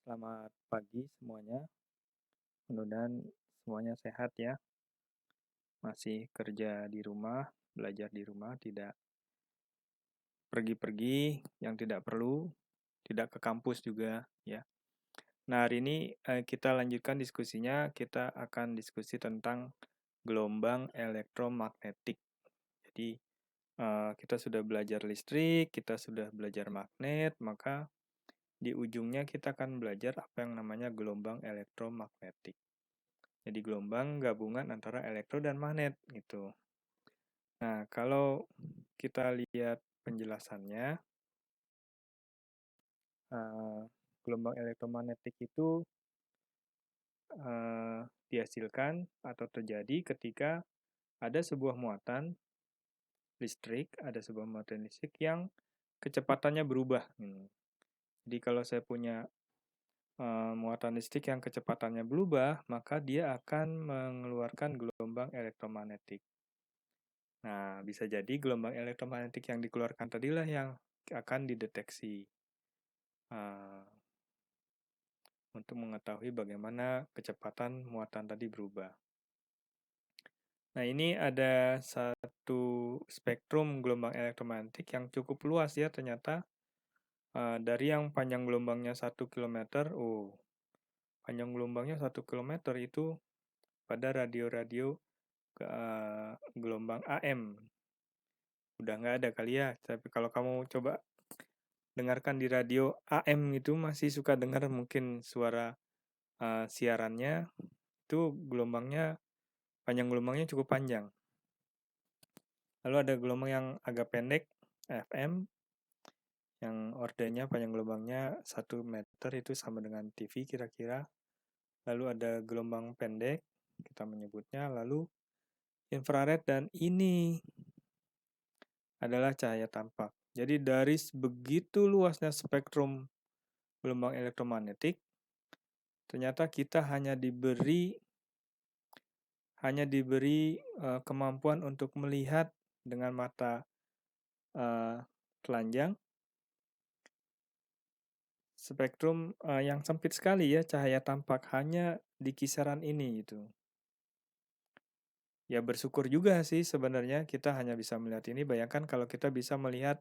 Selamat pagi semuanya. Mudah-mudahan semuanya sehat ya. Masih kerja di rumah, belajar di rumah, tidak pergi-pergi yang tidak perlu, tidak ke kampus juga ya. Nah, hari ini kita lanjutkan diskusinya. Kita akan diskusi tentang gelombang elektromagnetik. Jadi, kita sudah belajar listrik, kita sudah belajar magnet, maka di ujungnya kita akan belajar apa yang namanya gelombang elektromagnetik. Jadi gelombang gabungan antara elektro dan magnet gitu. Nah, kalau kita lihat penjelasannya, gelombang elektromagnetik itu dihasilkan atau terjadi ketika ada sebuah muatan listrik, yang kecepatannya berubah. Jadi kalau saya punya muatan listrik yang kecepatannya berubah, maka dia akan mengeluarkan gelombang elektromagnetik. Nah, bisa jadi gelombang elektromagnetik yang dikeluarkan tadilah yang akan dideteksi untuk mengetahui bagaimana kecepatan muatan tadi berubah. Nah, ini ada satu spektrum gelombang elektromagnetik yang cukup luas ya ternyata. Dari yang panjang gelombangnya 1 km, panjang gelombangnya 1 km itu pada radio-radio gelombang AM. Udah nggak ada kali ya, tapi kalau kamu coba dengarkan di radio AM itu masih suka dengar mungkin suara siarannya, itu panjang gelombangnya cukup panjang. Lalu ada gelombang yang agak pendek, FM, yang ordernya panjang gelombangnya 1 meter, itu sama dengan TV kira-kira. Lalu ada gelombang pendek, kita menyebutnya, lalu infrared, dan ini adalah cahaya tampak. Jadi dari begitu luasnya spektrum gelombang elektromagnetik, ternyata kita hanya diberi kemampuan untuk melihat dengan mata telanjang spektrum yang sempit sekali ya, cahaya tampak hanya di kisaran ini gitu. Ya bersyukur juga sih sebenarnya kita hanya bisa melihat ini. Bayangkan kalau kita bisa melihat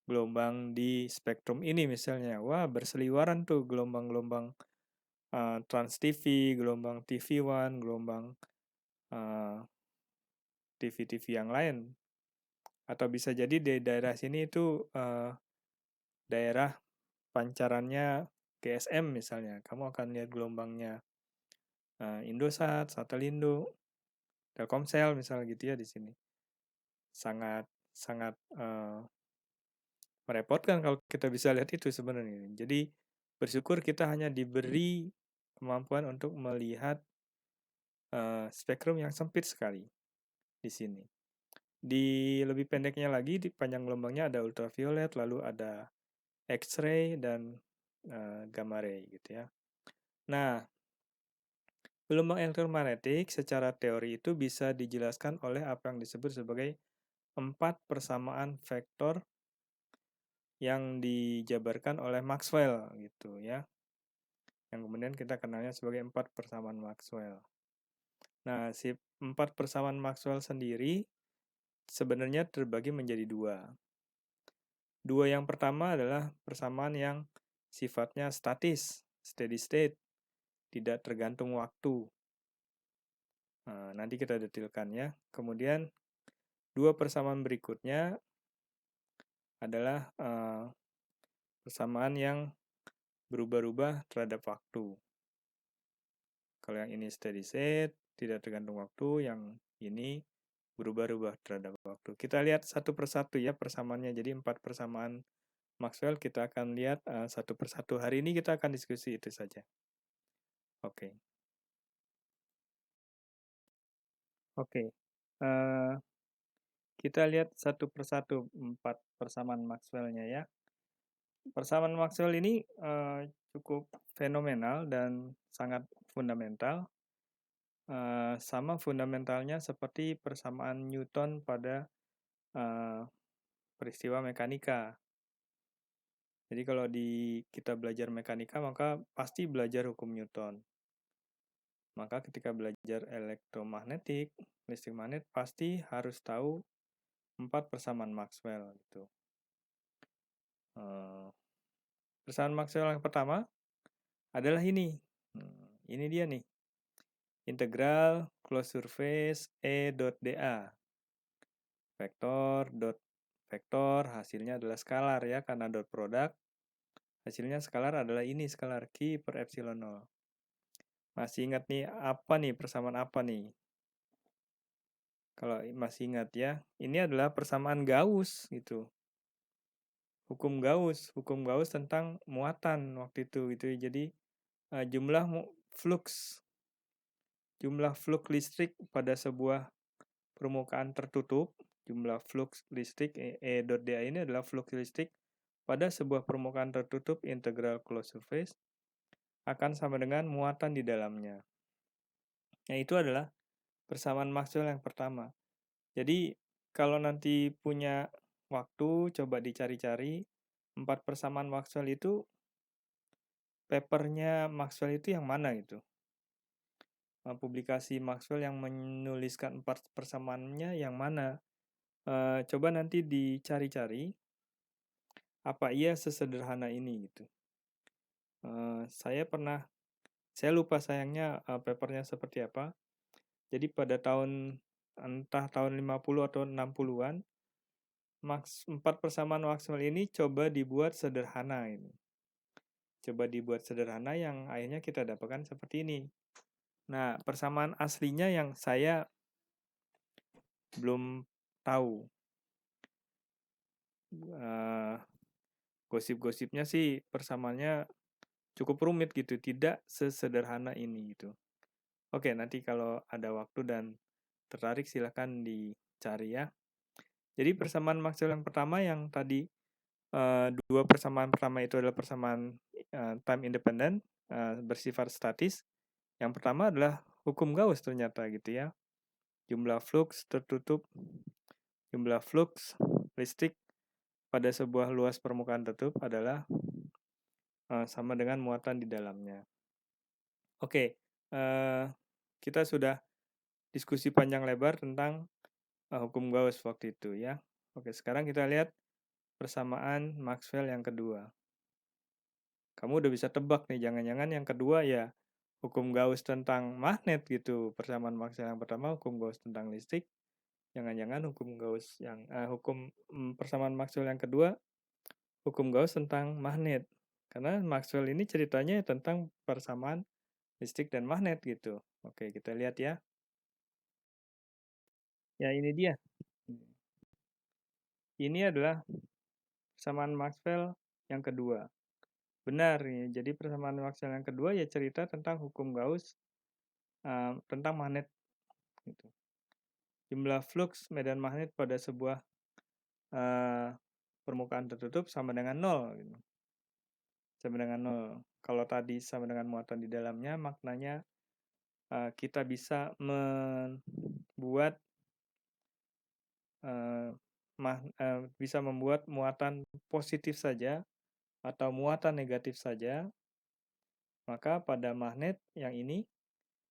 gelombang di spektrum ini misalnya. Wah, berseliweran tuh gelombang-gelombang Trans TV, gelombang TV One, gelombang TV-TV yang lain. Atau bisa jadi di daerah sini itu daerah pancarannya GSM misalnya. Kamu akan lihat gelombangnya Indosat, Satelindo, Telkomsel misalnya gitu ya di sini. Sangat merepotkan kalau kita bisa lihat itu sebenarnya. Jadi bersyukur kita hanya diberi kemampuan untuk melihat spektrum yang sempit sekali di sini. Di lebih pendeknya lagi, di panjang gelombangnya ada ultraviolet, lalu ada X-ray dan gamma ray gitu ya. Nah, gelombang elektromagnetik secara teori itu bisa dijelaskan oleh apa yang disebut sebagai 4 persamaan vektor yang dijabarkan oleh Maxwell gitu ya. Yang kemudian kita kenalnya sebagai 4 persamaan Maxwell. Nah, si 4 persamaan Maxwell sendiri sebenarnya terbagi menjadi 2. Dua yang pertama adalah persamaan yang sifatnya statis, steady state, tidak tergantung waktu. Nah, nanti kita detailkan ya. Kemudian 2 persamaan berikutnya adalah persamaan yang berubah-ubah terhadap waktu. Kalau yang ini steady state, tidak tergantung waktu, yang ini berubah-ubah terhadap waktu. Kita lihat satu persatu ya persamaannya. Jadi 4 persamaan Maxwell kita akan lihat satu persatu. Hari ini kita akan diskusi itu saja. Oke. Kita lihat satu persatu 4 persamaan Maxwell-nya ya. Persamaan Maxwell ini cukup fenomenal dan sangat fundamental. Sama fundamentalnya seperti persamaan Newton pada peristiwa mekanika. Jadi kalau kita belajar mekanika, maka pasti belajar hukum Newton. Maka ketika belajar elektromagnetik, listrik magnet, pasti harus tahu 4 persamaan Maxwell gitu. Persamaan Maxwell yang pertama adalah ini. Ini dia nih. Integral closed surface E.dA. Vektor hasilnya adalah skalar ya, karena dot product. Hasilnya skalar adalah ini, skalar Q per epsilon 0. Masih ingat nih, persamaan apa nih? Kalau masih ingat ya, ini adalah persamaan Gauss gitu. Hukum Gauss tentang muatan waktu itu gitu. Jadi jumlah flux listrik pada sebuah permukaan tertutup, jumlah flux listrik E.dA ini adalah flux listrik pada sebuah permukaan tertutup integral closed surface akan sama dengan muatan di dalamnya. Nah, itu adalah persamaan Maxwell yang pertama. Jadi, kalau nanti punya waktu, coba dicari-cari 4 persamaan Maxwell itu, papernya Maxwell itu yang mana gitu. Publikasi Maxwell yang menuliskan 4 persamaannya yang mana. Coba nanti dicari-cari, apa iya sesederhana ini gitu. Saya lupa sayangnya papernya seperti apa. Jadi pada entah tahun 50 atau 60-an, 4 persamaan Maxwell ini coba dibuat sederhana ini. Coba dibuat sederhana yang akhirnya kita dapatkan seperti ini. Nah, persamaan aslinya yang saya belum tahu. Gosip-gosipnya sih persamaannya cukup rumit gitu, tidak sesederhana ini gitu. Oke, nanti kalau ada waktu dan tertarik silahkan dicari ya. Jadi persamaan Maxwell yang pertama yang tadi dua persamaan pertama itu adalah persamaan time independent, bersifat statis. Yang pertama adalah hukum Gauss ternyata gitu ya. Jumlah flux tertutup, jumlah flux listrik pada sebuah luas permukaan tertutup adalah sama dengan muatan di dalamnya. Oke, kita sudah diskusi panjang lebar tentang hukum Gauss waktu itu ya. Oke, sekarang kita lihat persamaan Maxwell yang kedua. Kamu udah bisa tebak nih, jangan-jangan yang kedua ya hukum Gauss tentang magnet gitu. Persamaan Maxwell yang pertama hukum Gauss tentang listrik. Jangan-jangan hukum Gauss yang persamaan Maxwell yang kedua hukum Gauss tentang magnet. Karena Maxwell ini ceritanya tentang persamaan listrik dan magnet gitu. Oke, kita lihat ya. Ya, ini dia. Ini adalah persamaan Maxwell yang kedua. Benar nih, jadi persamaan Maxwell yang kedua ya cerita tentang hukum Gauss tentang magnet. Gitu. Jumlah flux medan magnet pada sebuah permukaan tertutup sama dengan 0. Gitu. Sama dengan 0. Kalau tadi sama dengan muatan di dalamnya, maknanya kita bisa membuat bisa membuat muatan positif saja atau muatan negatif saja. Maka pada magnet yang ini,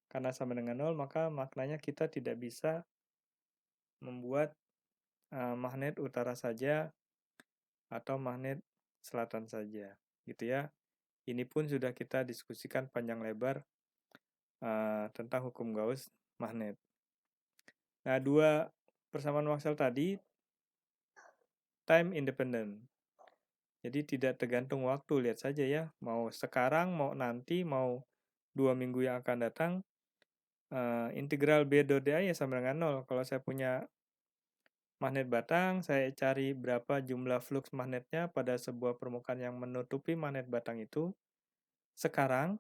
karena sama dengan 0, maka maknanya kita tidak bisa membuat magnet utara saja atau magnet selatan saja. Gitu ya. Ini pun sudah kita diskusikan panjang lebar tentang hukum Gauss magnet. Nah, dua persamaan Maxwell tadi time independent. Jadi tidak tergantung waktu, lihat saja ya. Mau sekarang, mau nanti, mau 2 minggu yang akan datang, integral B.dA ya sama dengan 0. Kalau saya punya magnet batang, saya cari berapa jumlah flux magnetnya pada sebuah permukaan yang menutupi magnet batang itu. Sekarang,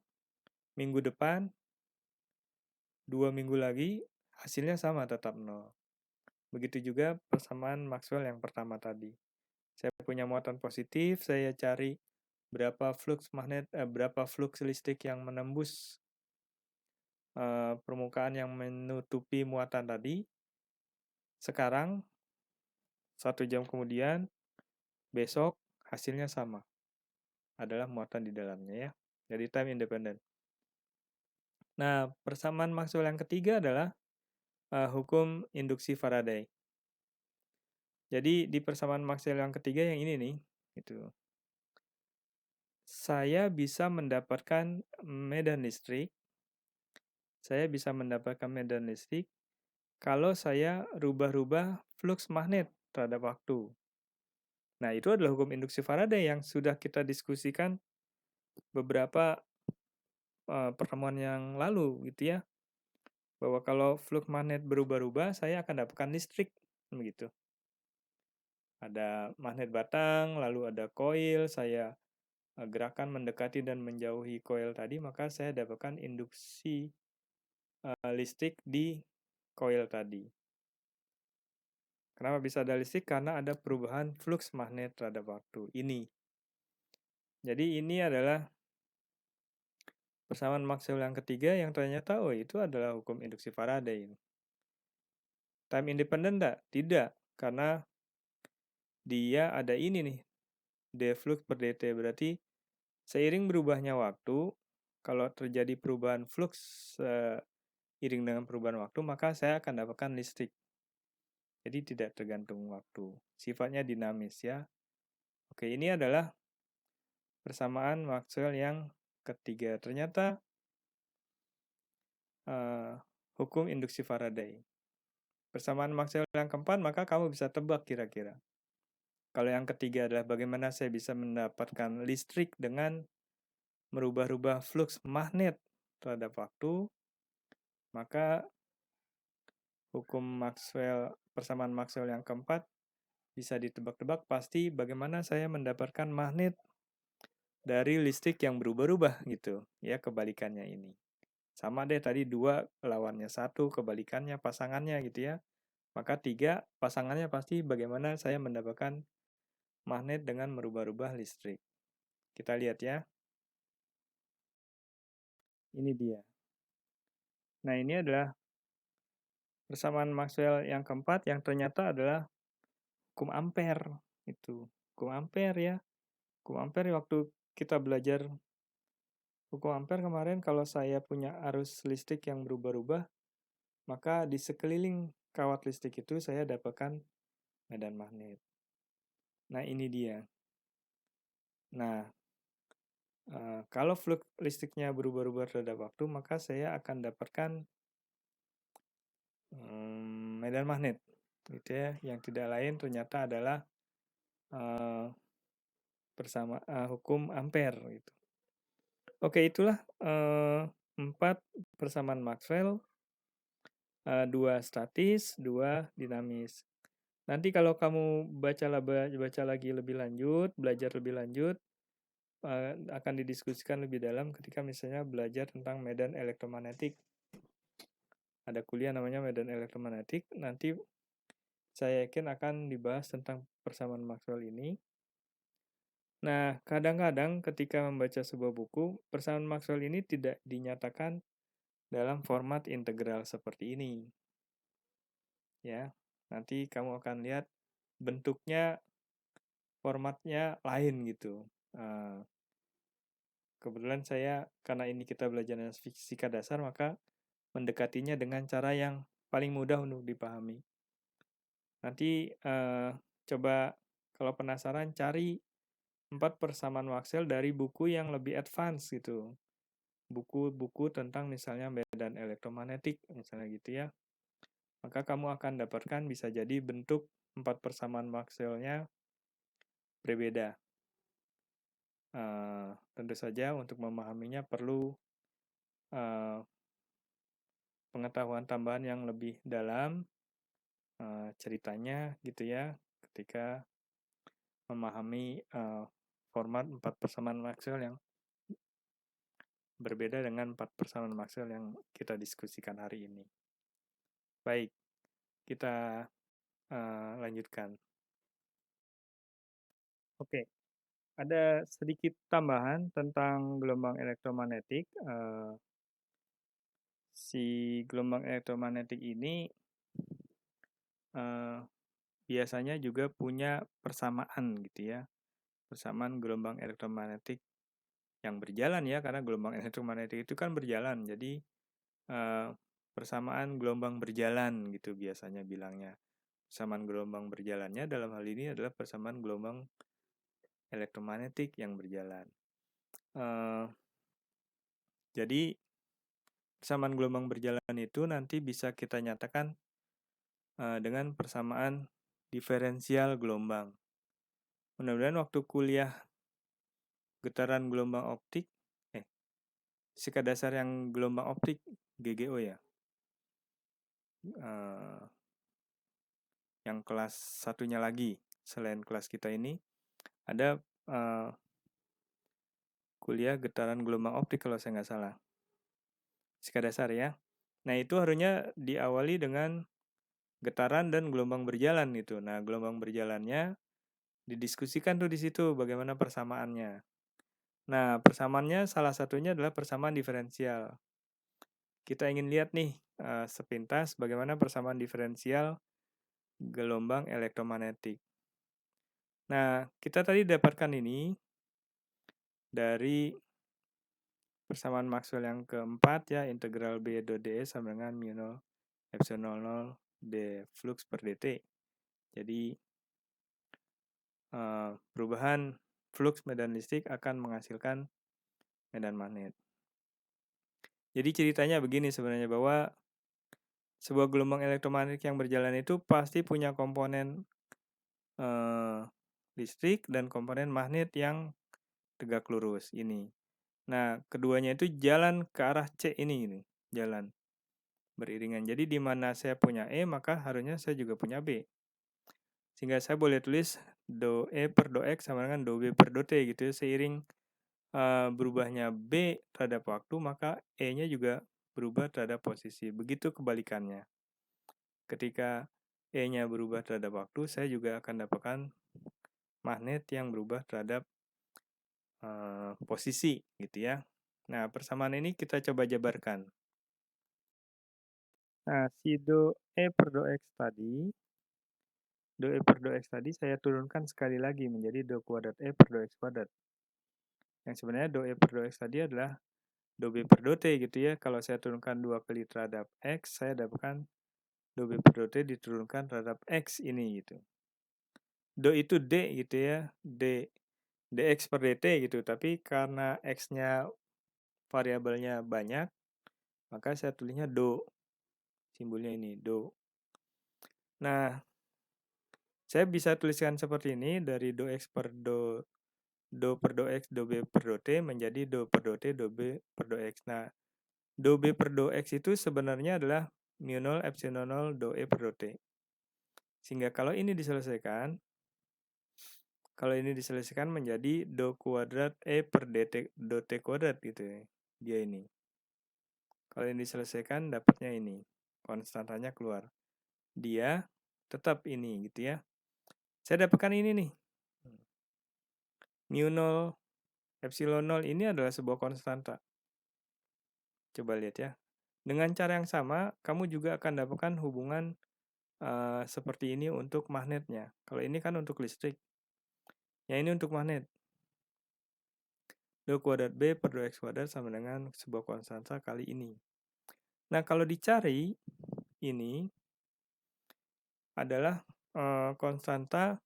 minggu depan, 2 minggu lagi, hasilnya sama, tetap 0. Begitu juga persamaan Maxwell yang pertama tadi. Saya punya muatan positif, saya cari berapa flux listrik yang menembus permukaan yang menutupi muatan tadi. Sekarang 1 jam kemudian, besok hasilnya sama. adalah muatan di dalamnya ya. Jadi time independent. Nah, persamaan Maxwell yang ketiga adalah hukum induksi Faraday. Jadi di persamaan Maxwell yang ketiga yang ini nih, gitu. Saya bisa mendapatkan medan listrik kalau saya rubah-rubah flux magnet terhadap waktu. Nah, itu adalah hukum induksi Faraday yang sudah kita diskusikan beberapa pertemuan yang lalu gitu ya. Bahwa kalau flux magnet berubah-ubah, saya akan dapatkan listrik begitu. Ada magnet batang, lalu ada koil, saya gerakan mendekati dan menjauhi koil tadi, maka saya dapatkan induksi listrik di koil tadi. Kenapa bisa ada listrik? Karena ada perubahan flux magnet terhadap waktu ini. Jadi ini adalah persamaan Maxwell yang ketiga yang ternyata itu adalah hukum induksi Faraday. Time independent enggak? Tidak, karena dia ada ini nih, d flux per dt. Berarti seiring berubahnya waktu, kalau terjadi perubahan flux seiring dengan perubahan waktu, maka saya akan dapatkan listrik. Jadi tidak tergantung waktu. Sifatnya dinamis ya. Oke, ini adalah persamaan Maxwell yang ketiga. Ternyata hukum induksi Faraday. Persamaan Maxwell yang keempat, maka kamu bisa tebak kira-kira. Kalau yang ketiga adalah bagaimana saya bisa mendapatkan listrik dengan merubah-rubah flux magnet terhadap waktu, maka hukum Maxwell, persamaan Maxwell yang keempat bisa ditebak-tebak pasti bagaimana saya mendapatkan magnet dari listrik yang berubah-ubah gitu ya, kebalikannya ini. Sama deh tadi 2 lawannya 1, kebalikannya pasangannya gitu ya. Maka 3 pasangannya pasti bagaimana saya mendapatkan magnet dengan merubah-rubah listrik. Kita lihat ya. Ini dia. Nah, ini adalah persamaan Maxwell yang keempat yang ternyata adalah hukum Ampere. Itu hukum Ampere ya. Hukum Ampere waktu kita belajar hukum Ampere kemarin, kalau saya punya arus listrik yang berubah-ubah, maka di sekeliling kawat listrik itu saya dapatkan medan magnet. Nah, ini dia. Nah, kalau flux listriknya berubah-ubah terhadap waktu, maka saya akan dapatkan medan magnet. Gitu ya. Yang tidak lain ternyata adalah hukum Ampere. Gitu. Oke, itulah 4 persamaan Maxwell. 2 statis, 2 dinamis. Nanti kalau kamu baca lagi lebih lanjut, belajar lebih lanjut, akan didiskusikan lebih dalam ketika misalnya belajar tentang medan elektromagnetik. Ada kuliah namanya medan elektromagnetik, nanti saya yakin akan dibahas tentang persamaan Maxwell ini. Nah, kadang-kadang ketika membaca sebuah buku, persamaan Maxwell ini tidak dinyatakan dalam format integral seperti ini. Ya, nanti kamu akan lihat bentuknya, formatnya lain gitu. Kebetulan saya, karena ini kita belajar fisika dasar, maka mendekatinya dengan cara yang paling mudah untuk dipahami. Nanti coba kalau penasaran cari 4 persamaan Maxwell dari buku yang lebih advance gitu. Buku-buku tentang misalnya medan elektromagnetik, misalnya gitu ya. Maka kamu akan dapatkan bisa jadi bentuk 4 persamaan Maxwell-nya berbeda. Tentu saja untuk memahaminya perlu pengetahuan tambahan yang lebih dalam ceritanya gitu ya, ketika memahami format 4 persamaan Maxwell yang berbeda dengan 4 persamaan Maxwell yang kita diskusikan hari ini. Baik, kita lanjutkan. Oke, ada sedikit tambahan tentang gelombang elektromagnetik. Si gelombang elektromagnetik ini biasanya juga punya persamaan gitu ya. persamaan gelombang elektromagnetik yang berjalan ya, karena gelombang elektromagnetik itu kan berjalan. Jadi persamaan gelombang berjalan gitu biasanya bilangnya. Persamaan gelombang berjalannya dalam hal ini adalah persamaan gelombang elektromagnetik yang berjalan. Jadi persamaan gelombang berjalan itu nanti bisa kita nyatakan dengan persamaan diferensial gelombang. Mudah-mudahan waktu kuliah getaran gelombang optik, fisika dasar yang gelombang optik, GGO ya, yang kelas satunya lagi, selain kelas kita ini, ada kuliah getaran gelombang optik kalau saya nggak salah. Fisika dasar ya. Nah itu harusnya diawali dengan getaran dan gelombang berjalan itu. Nah gelombang berjalannya didiskusikan tuh di situ bagaimana persamaannya. Nah persamaannya salah satunya adalah persamaan diferensial. Kita ingin lihat nih sepintas bagaimana persamaan diferensial gelombang elektromagnetik. Nah kita tadi dapatkan ini dari persamaan Maxwell yang keempat ya, integral B do ds sama dengan mu 0 epsilon 0 d flux per dt. Jadi perubahan flux medan listrik akan menghasilkan medan magnet. Jadi ceritanya begini sebenarnya, bahwa sebuah gelombang elektromagnetik yang berjalan itu pasti punya komponen listrik dan komponen magnet yang tegak lurus ini. Nah, keduanya itu jalan ke arah C ini jalan beriringan. Jadi di mana saya punya E, maka harusnya saya juga punya B. Sehingga saya boleh tulis do E per do X sama dengan do B per do T gitu ya. Seiring berubahnya B terhadap waktu, maka E-nya juga berubah terhadap posisi. Begitu kebalikannya. Ketika E-nya berubah terhadap waktu, saya juga akan dapatkan magnet yang berubah terhadap posisi gitu ya. Nah, persamaan ini kita coba jabarkan. Nah, si do E per do X tadi, do E per do X tadi saya turunkan sekali lagi menjadi do kuadrat E per do X kuadrat. Yang sebenarnya do E per do X tadi adalah do B per do T gitu ya. Kalau saya turunkan 2 kali terhadap X, saya dapatkan do B per do T diturunkan terhadap X ini gitu. Do itu D gitu ya, dx per dt gitu. Tapi karena X-nya variabelnya banyak, maka saya tulisnya do. Simbolnya ini, do. Nah, saya bisa tuliskan seperti ini, dari do X per do per do X, do B per do T menjadi do per do T, do B per do X. Nah, do B per do X itu sebenarnya adalah mu 0 epsilon 0 do E per do T. Sehingga kalau ini diselesaikan menjadi do kuadrat E per dt do T kuadrat gitu ya. Dia ini. Kalau ini diselesaikan dapatnya ini. Konstantanya keluar. Dia tetap ini gitu ya. Saya dapatkan ini nih. Mu 0 epsilon 0 ini adalah sebuah konstanta. Coba lihat ya. Dengan cara yang sama, kamu juga akan dapatkan hubungan seperti ini untuk magnetnya. Kalau ini kan untuk listrik. Yang ini untuk magnet. Do kuadrat B per do X kuadrat sama dengan sebuah konstanta kali ini. Nah, kalau dicari, ini adalah konstanta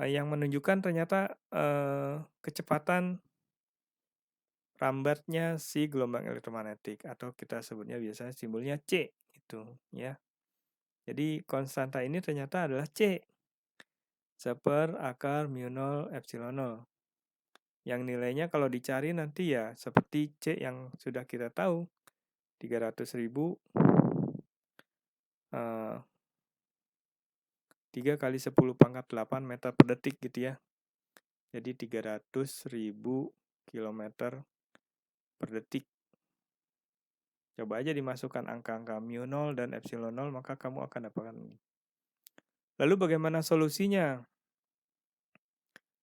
yang menunjukkan ternyata kecepatan rambatnya si gelombang elektromagnetik, atau kita sebutnya biasanya simbolnya C itu ya. Jadi konstanta ini ternyata adalah C, 1/akar mu 0 epsilon 0. Yang nilainya kalau dicari nanti ya seperti C yang sudah kita tahu, 300.000 3 kali 10 pangkat 8 meter per detik gitu ya. Jadi 300.000 kilometer per detik. Coba aja dimasukkan angka-angka mu 0 dan epsilon 0, maka kamu akan dapatkan ini. Lalu bagaimana solusinya?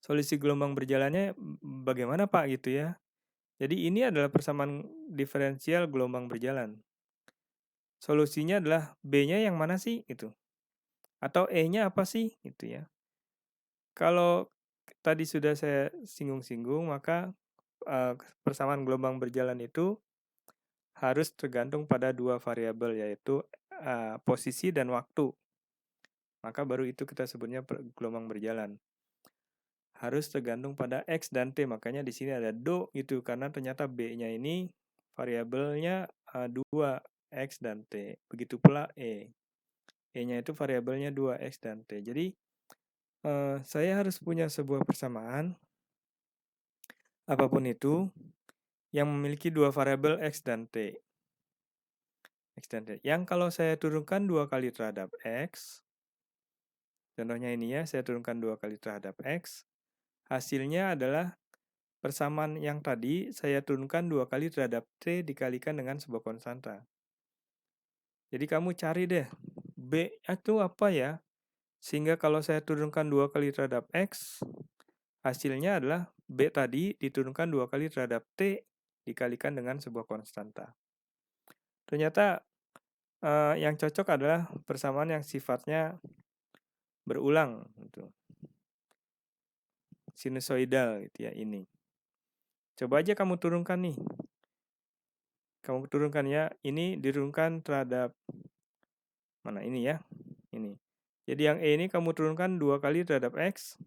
Solusi gelombang berjalannya bagaimana Pak gitu ya? Jadi ini adalah persamaan diferensial gelombang berjalan. Solusinya adalah B-nya yang mana sih itu? Atau E-nya apa sih gitu ya? Kalau tadi sudah saya singgung-singgung, maka persamaan gelombang berjalan itu harus tergantung pada dua variabel, yaitu posisi dan waktu. Maka baru itu kita sebutnya gelombang berjalan. Harus tergantung pada X dan T, makanya di sini ada do gitu, karena ternyata B-nya ini variabelnya 2, X dan T. Begitu pula E. E-nya itu variabelnya 2, X dan T. Jadi saya harus punya sebuah persamaan, apapun itu, yang memiliki dua variabel X dan T. X dan T. Yang kalau saya turunkan 2 kali terhadap X, contohnya ini ya, saya turunkan 2 kali terhadap X, hasilnya adalah persamaan yang tadi saya turunkan 2 kali terhadap T dikalikan dengan sebuah konstanta. Jadi kamu cari deh, B itu apa ya? Sehingga kalau saya turunkan 2 kali terhadap X, hasilnya adalah B tadi diturunkan 2 kali terhadap T dikalikan dengan sebuah konstanta. Ternyata yang cocok adalah persamaan yang sifatnya berulang, gitu. Sinusoidal gitu ya ini. Coba aja kamu turunkan nih. Kamu turunkan ya, ini diturunkan terhadap mana ini ya? Ini. Jadi yang E ini kamu turunkan 2 kali terhadap X.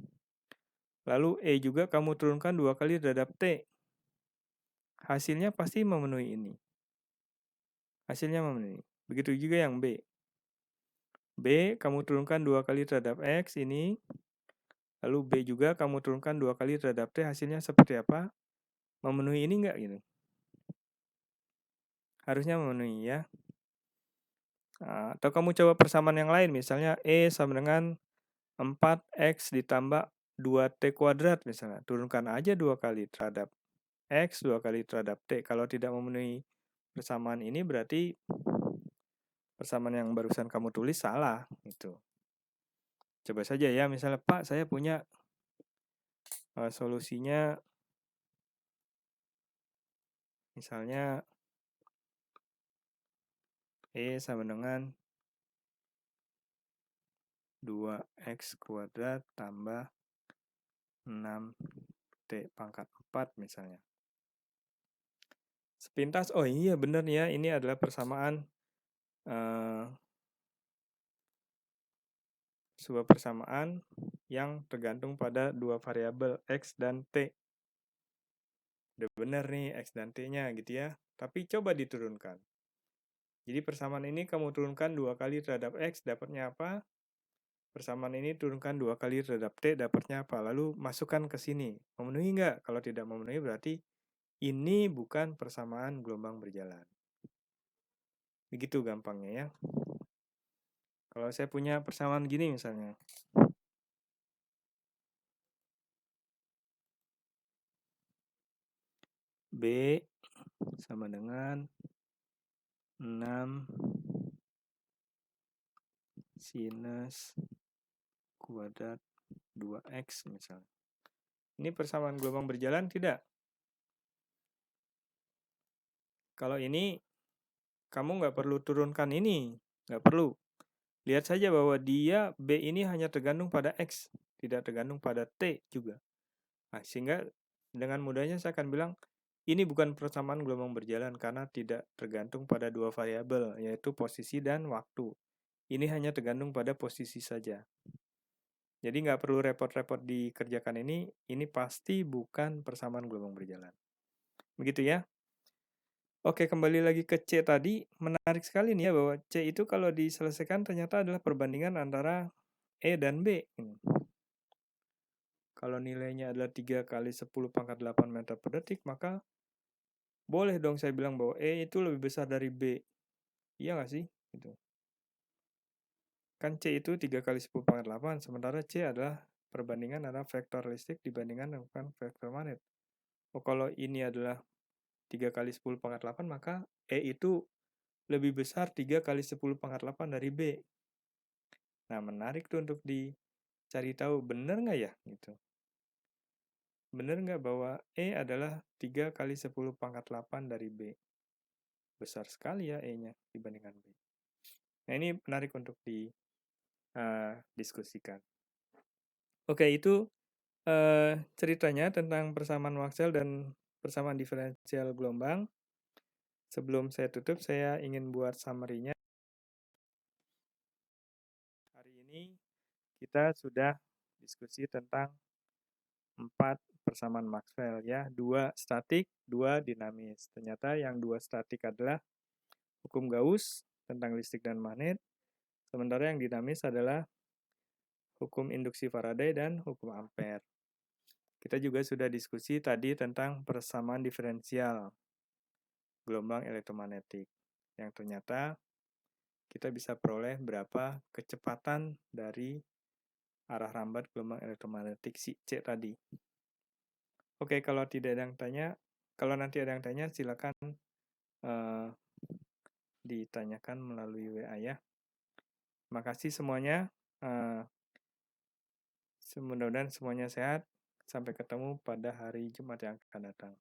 Lalu E juga kamu turunkan 2 kali terhadap T. Hasilnya pasti memenuhi ini. Hasilnya memenuhi. Begitu juga yang B. B kamu turunkan 2 kali terhadap X ini. Lalu B juga kamu turunkan 2 kali terhadap T. Hasilnya seperti apa? Memenuhi ini enggak gitu? Harusnya memenuhi ya. Atau kamu coba persamaan yang lain, misalnya E sama dengan 4X ditambah 2T kuadrat misalnya. Turunkan aja 2 kali terhadap X, 2 kali terhadap T. Kalau tidak memenuhi persamaan ini berarti persamaan yang barusan kamu tulis salah. Gitu. Coba saja ya, misalnya Pak saya punya solusinya misalnya E sama dengan 2X kuadrat tambah 6T pangkat 4 misalnya. Sepintas, oh iya benar ya, ini adalah persamaan sebuah persamaan yang tergantung pada dua variabel X dan T. Udah benar nih X dan T-nya gitu ya. Tapi coba diturunkan. Jadi persamaan ini kamu turunkan 2 kali terhadap X, dapatnya apa? Persamaan ini turunkan 2 kali terhadap T, dapatnya apa? Lalu masukkan ke sini. Memenuhi nggak? Kalau tidak memenuhi berarti ini bukan persamaan gelombang berjalan. Begitu gampangnya ya. Kalau saya punya persamaan gini misalnya. B sama dengan 6 sinus kuadrat 2X misalnya. Ini persamaan gelombang berjalan tidak? Kalau ini, kamu nggak perlu turunkan ini. Nggak perlu. Lihat saja bahwa dia, B ini hanya tergantung pada X. Tidak tergantung pada T juga. Nah, sehingga dengan mudahnya saya akan bilang, ini bukan persamaan gelombang berjalan karena tidak tergantung pada dua variabel, yaitu posisi dan waktu. Ini hanya tergantung pada posisi saja. Jadi nggak perlu repot-repot dikerjakan ini pasti bukan persamaan gelombang berjalan. Begitu ya. Oke, kembali lagi ke C tadi. Menarik sekali nih ya bahwa C itu kalau diselesaikan ternyata adalah perbandingan antara E dan B. Kalau nilainya adalah 3 kali 10 pangkat 8 meter per detik, maka boleh dong saya bilang bahwa E itu lebih besar dari B. Iya nggak sih? Gitu. Kan C itu 3 kali 10 pangkat 8, sementara C adalah perbandingan antara vektor listrik dibandingkan dengan vektor magnet. Oh, kalau ini adalah 3 kali 10 pangkat 8, maka E itu lebih besar 3 kali 10 pangkat 8 dari B. Nah, menarik tuh untuk dicari tahu, benar nggak ya? Gitu. Benar nggak bahwa E adalah 3 kali 10 pangkat 8 dari B? Besar sekali ya E-nya dibandingkan B. Nah, ini menarik untuk didiskusikan. Oke, itu ceritanya tentang persamaan Maxwell dan persamaan diferensial gelombang. Sebelum saya tutup, saya ingin buat summary-nya. Hari ini kita sudah diskusi tentang 4 persamaan Maxwell ya, 2 statik, 2 dinamis. Ternyata yang 2 statik adalah hukum Gauss tentang listrik dan magnet, sementara yang dinamis adalah hukum induksi Faraday dan hukum Ampere. Kita juga sudah diskusi tadi tentang persamaan diferensial gelombang elektromagnetik, yang ternyata kita bisa peroleh berapa kecepatan dari arah rambat gelombang elektromagnetik si C tadi. Oke, kalau tidak ada yang tanya, kalau nanti ada yang tanya, silakan ditanyakan melalui WA ya. Makasih semuanya. Mudah-mudahan semuanya sehat. Sampai ketemu pada hari Jumat yang akan datang.